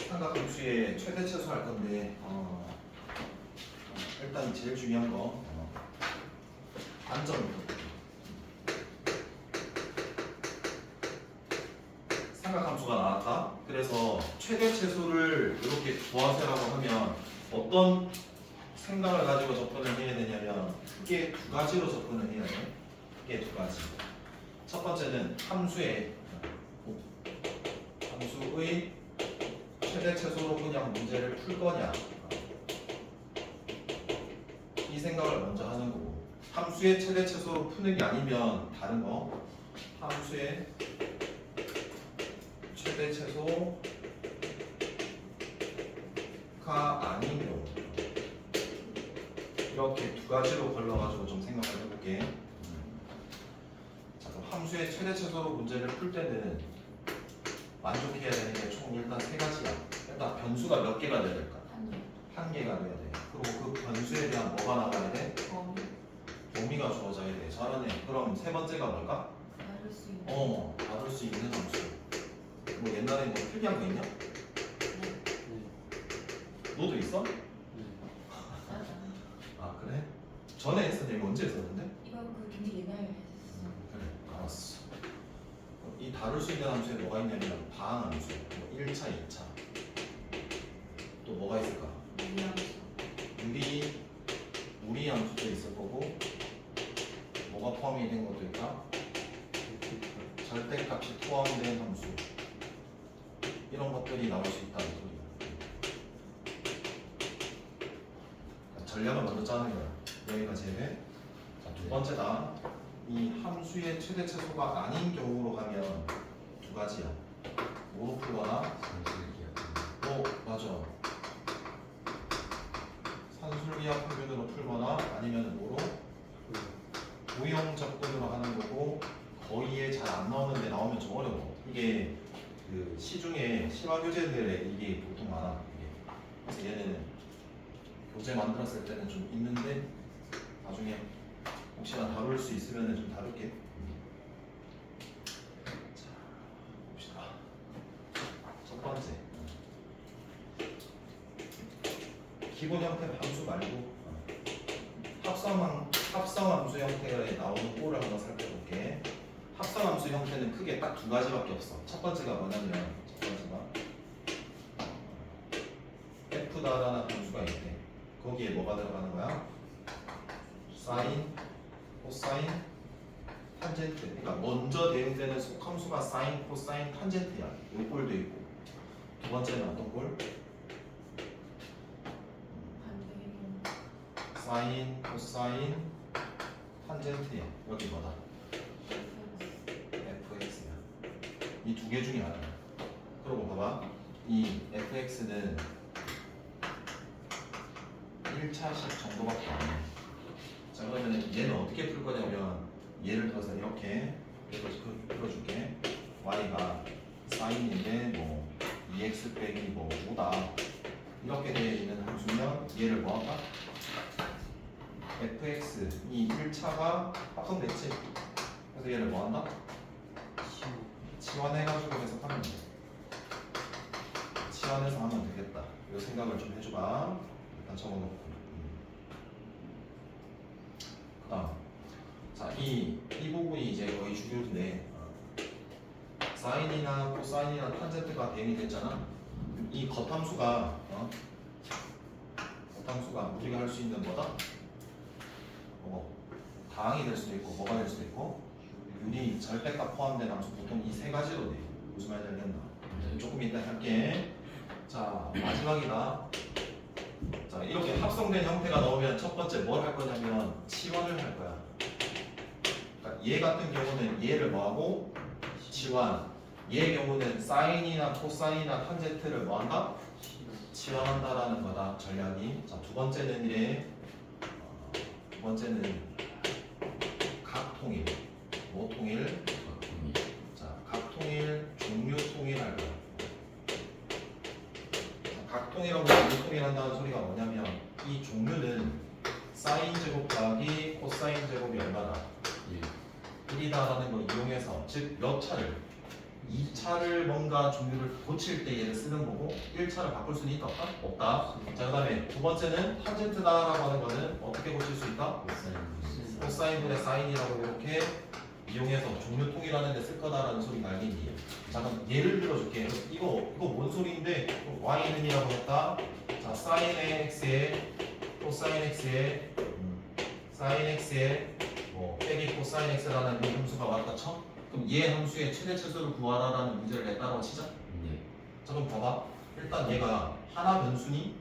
삼각함수의 최대 최소 할 건데 일단 제일 중요한 거 안점부터. 삼각함수가 나왔다. 그래서 최대 최소를 이렇게 구하세라고 하면 어떤 생각을 가지고 접근을 해야 되냐면 크게 두 가지로 접근을 해야 돼. 크게 두 가지. 첫 번째는 함수의 최대 최소로 그냥 문제를 풀 거냐, 이 생각을 먼저 하는 거고, 함수의 최대 최소로 푸는 게 아니면 다른 거, 함수의 최대 최소가 아닌 경우, 이렇게 두 가지로 걸러가지고 좀 생각을 해볼게. 자, 그럼 함수의 최대 최소로 문제를 풀 때는 만족해야 되는 게 총 일단 세 가지야. 일단 변수가 몇 개가 돼야 될까? 한 개가 돼야 돼. 그리고 그 변수에 대한 뭐가 나와야 돼? 범위가 주어져야 돼. 잘하네. 그럼 세 번째가 뭘까? 다룰 수 있는 함수. 뭐 옛날에 뭐 필기한 거 있냐? 너도 있어? 아 그래? 전에 했었냐? 이거 언제 했었는데? 이거 그 굉장히 옛날에 했었어. 그래, 알았어. 이 다룰 수 있는 함수에 뭐가 있냐면 방함수, 뭐 1차, 2차. 또 뭐가 있을까? 무리 함수도 있을 거고, 뭐가 포함이 된 것도 있다? 절대값이 포함된 함수. 이런 것들이 나올 수 있다는 소리야. 전략을 먼저 짜는 거야. 여기까지 해. 자, 두 번째다. 이 함수의 최대 최소가 아닌 경우로 가면 두 가지야. 뭐로 풀거나? 맞아. 산술기하 평균으로 풀거나 아니면 뭐로? 무형 접근으로 하는 거고, 거의에 잘 안 나오는데 나오면 좀 어려워. 이게 그 시중에 실화교재들에 이게 보통 많아. 이게. 그래서 얘네는 교재 만들었을 때는 좀 있는데 나중에 혹시나 다룰 수 있으면 좀 다룰게. 자, 봅시다. 첫 번째. 기본 형태 함수 말고 합성함수 형태에 나오는 꼴을 한번 살펴볼게. 합성함수 형태는 크게 딱 두 가지밖에 없어. 첫 번째가 뭐냐면 f다라는 함수가 있대. 거기에 뭐가 들어가는 거야? 사인, 코사인, 탄젠트. 그러니까 먼저 대응되는 속함수가 사인, 코사인, 탄젠트야. 이 꼴도 있고. 두 번째는 어떤 꼴? 사인, 코사인, 탄젠트야. 여기 뭐다? fx야. 이 두 개 중에 하나야. 그리고 봐봐. 이 fx는 1차식 정도밖에 안 해. 자, 그러면 얘는 어떻게 풀 거냐면, 예를 들어서 이렇게 풀어줄게. y가 사인인데 뭐 2x 빼기 뭐 5다. 이렇게 되어 있는 함수면 얘를 뭐 할까? fx 이 1차가 합성됐지. 그래서 얘를 뭐 한다? 치환해가지고 해석하면 돼. 치환해서 하면 되겠다. 이 생각을 좀 해줘봐. 일단 적어놓고. 그다음, 자, 이 부분이 이제 거의 주요인데, 사인이나 코사인이나 탄젠트가 대응이 됐잖아. 이 겉함수가 우리가 할 수 있는 뭐다? 다항이 될 수도 있고 뭐가 될 수도 있고, 유리, 절대값 포함된 함수 보통 이 세 가지로 돼. 무슨 말인지 알겠나? 조금 이따 할게. 자, 마지막이다. 자, 이렇게 합성된 형태가 나오면 첫 번째 뭘 할 거냐면 치환을 할 거야. 그러니까 얘 같은 경우는 얘를 뭐하고? 치환. 얘의 경우는 사인이나 코사인이나 탄젠트를 뭐한다? 치환한다라는 거다. 전략이. 자, 두 번째는 이래. 번째는 각통일. 뭐 통일? 각통일. 자, 각통일, 종류 통일할 거야. 각통일하고 종류 통일한다는 소리가 뭐냐면 이 종류는 사인 제곱 더하기 코사인 제곱이 얼마다? 1이다라는 걸 이용해서 즉 몇 차를 2차를 뭔가 종류를 고칠 때 얘를 쓰는 거고 1차를 바꿀 수는 있다 없다? 없다. 자, 그 다음에 두 번째는 탄젠트다라고 하는 거는 어떻게 고칠 수 있다? 코사인분의 사인이라고 이렇게 이용해서 종류 통일하는 데 쓸 거다라는 소리가 알겠니? 자, 그럼 예를 들어줄게. 이거 뭔 소리인데 y는 이라고 했다. 자, 사인 x에 코사인 x에 사인 x에 뭐 빼기 코사인 x라는 이 함수가 왔다 쳐? 그럼 얘 함수의 최대 최소를 구하라라는 문제를 냈다고 치자. 자, 그럼 봐봐. 일단 얘가 하나 변수니?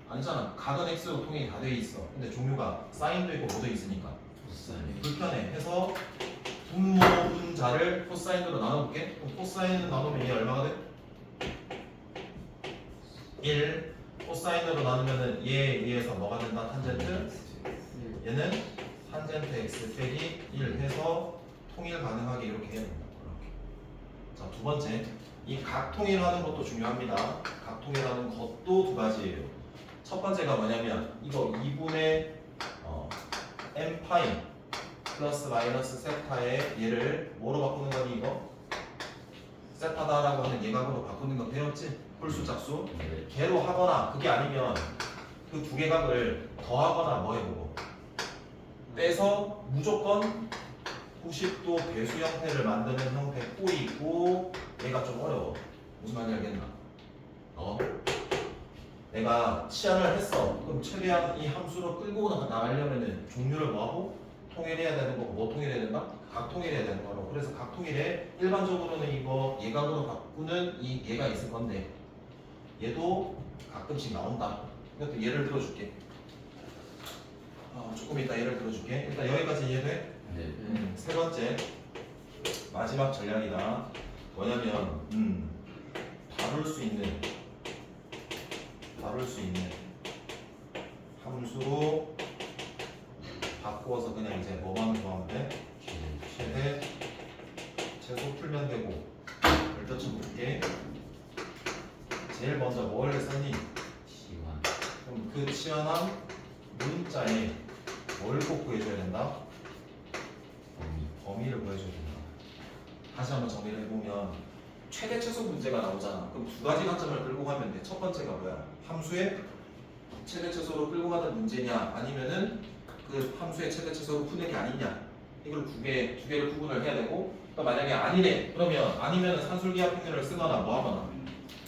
아니잖아. 각은 x로 통일이 다 돼 있어. 근데 종류가 사인도 있고 뭐도 있으니까 불편해. 해서 분모 분자를 코사인으로 나눠볼게. 그럼 코사인은 나누면 얘 얼마가 돼? 1. 코사인으로 나누면은 얘에 의해서 뭐가 된다? 탄젠트. 얘는 탄젠트 x 빼기 1 해서 통일 가능하게 이렇게 해야 된다. 자, 두 번째. 이 각통일하는 것도 중요합니다. 각통일하는 것도 두 가지예요. 첫 번째가 뭐냐면 이거 2분의 m 파이 플러스 마이너스 세타의 얘를 뭐로 바꾸는 거니 이거? 세타다라고 하는 예각으로 바꾸는 거 배웠지? 홀수 짝수 개로 하거나 그게 아니면 그 두 개 각을 더하거나 뭐 해보고 빼서 무조건 90도 배수 형태를 만드는 형태 꼴이 있고 얘가 좀 어려워. 무슨 말인지 알겠나? 내가 치환을 했어. 그럼 최대한 이 함수로 끌고 나가려면은 종류를 뭐하고? 통일해야 되는 거고 뭐 통일해야 된다? 각통일해야 되는 거라고. 그래서 각통일에 일반적으로는 이거 예각으로 바꾸는 이 얘가 있을 건데 얘도 가끔씩 나온다. 이것도 예를 들어줄게. 조금 이따 예를 들어줄게. 일단 여기까지 이해돼? 세 번째 마지막 전략이다. 뭐냐면 다룰 수 있는 함수로 바꾸어서 그냥 이제 뭐만 구하면 돼? 최대 최소 풀면 되고 별도치 볼게. 제일 먼저 뭘 썼니? 그럼 그 치환한 문자에 뭘 꼭 구해줘야 된다? 범위를 구해줘야 된다. 다시 한번 정리를 해보면 최대 최소 문제가 나오잖아. 그럼 두 가지 관점을 끌고 가면 돼. 첫 번째가 뭐야? 함수의 최대 최소로 끌고 가는 문제냐 아니면은 그 함수의 최대 최소로 푸는 게 아니냐. 이걸 두 개를 구분을 해야 되고 또 만약에 아니래 그러면 아니면은 산술기하 평균을 쓰거나 뭐 하거나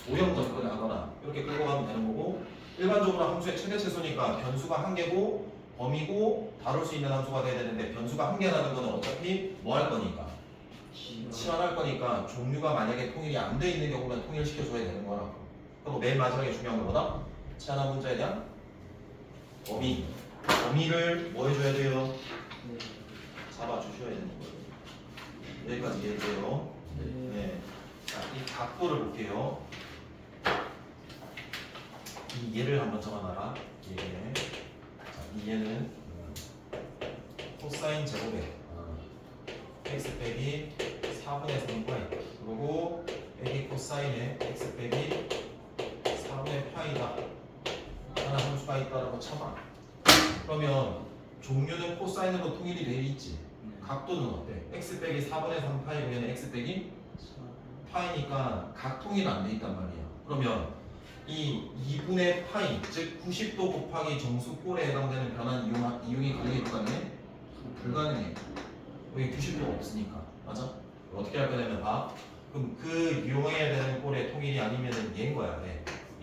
오형 접근을 하거나 이렇게 끌고 가면 되는 거고 일반적으로 함수의 최대 최소니까 변수가 한 개고 범위고 다룰 수 있는 함수가 돼야 되는데 변수가 한 개라는 거는 어차피 뭐 할 거니까 치환할 거니까 종류가 만약에 통일이 안 돼 있는 경우는 통일시켜줘야 되는 거라고. 그리고 맨 마지막에 중요한 건 뭐다? 치환한 문자에 대한 범위를 뭐 해줘야 돼요? 잡아주셔야 되는 거예요. 여기까지 이해돼요? 네. 자, 이 각도를 볼게요. 이 얘를 한번 적어놔라. 얘. 자, 이 얘는 코사인 제곱에 x 빼기 4분의 3파이 그리고 빼기 코사인에 x 빼기 4분의 파이다 하나 함수가 있다라고 쳐봐. 그러면 종류는 코사인으로 통일이 되어 있지. 각도는 어때? x 빼기 4분의 3파이고 얘는 x 빼기 파이니까 각통일 안 돼 있단 말이야. 그러면 이 2분의 파이 즉 90도 곱하기 정수꼴에 해당되는 변환 이용이 가능해 불가능해? 불가능해. 여기 90도가 없으니까. 맞아? 어떻게 할 거냐면 봐. 그럼 그 이용해야 되는 꼴의 통일이 아니면은 얘인 거야.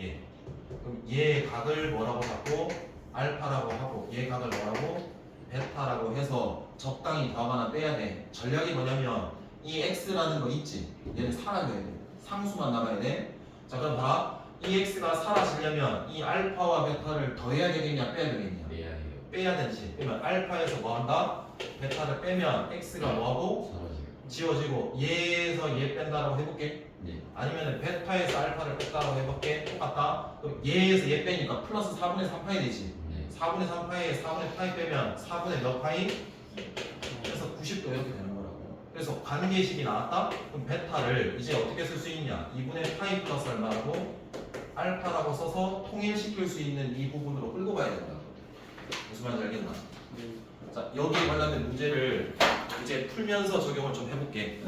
얘. 그럼 얘 각을 뭐라고 잡고 알파라고 하고 얘 각을 뭐라고 베타라고 해서 적당히 더하거나 빼야 돼. 전략이 뭐냐면 이 x라는 거 있지. 얘는 사라져야 돼. 상수만 남아야 돼. 자, 그럼 봐라. 이 x가 사라지려면 이 알파와 베타를 더해야 되겠냐 빼야 되겠냐? 빼야 되지. 그러면 알파에서 뭐 한다? 베타를 빼면 x가 뭐하고? 지워지고 얘에서 얘 뺀다라고 해볼게. 아니면 베타에서 알파를 뺐다라고 해볼게. 똑같다. 그럼 얘에서 얘 빼니까 플러스 4분의 3파이 되지. 4분의 3파이에 4분의 파이 빼면 4분의 몇 파이? 그래서 90도 이렇게 되는 거라고. 그래서 관계식이 나왔다? 그럼 베타를 이제 어떻게 쓸 수 있냐? 2분의 파이 플러스 얼마라고? 알파라고 써서 통일시킬 수 있는 이 부분으로 끌고 가야 된다. 무슨 말인지 알겠나? 자, 여기에 관련된 문제를 이제 풀면서 적용을 좀 해볼게.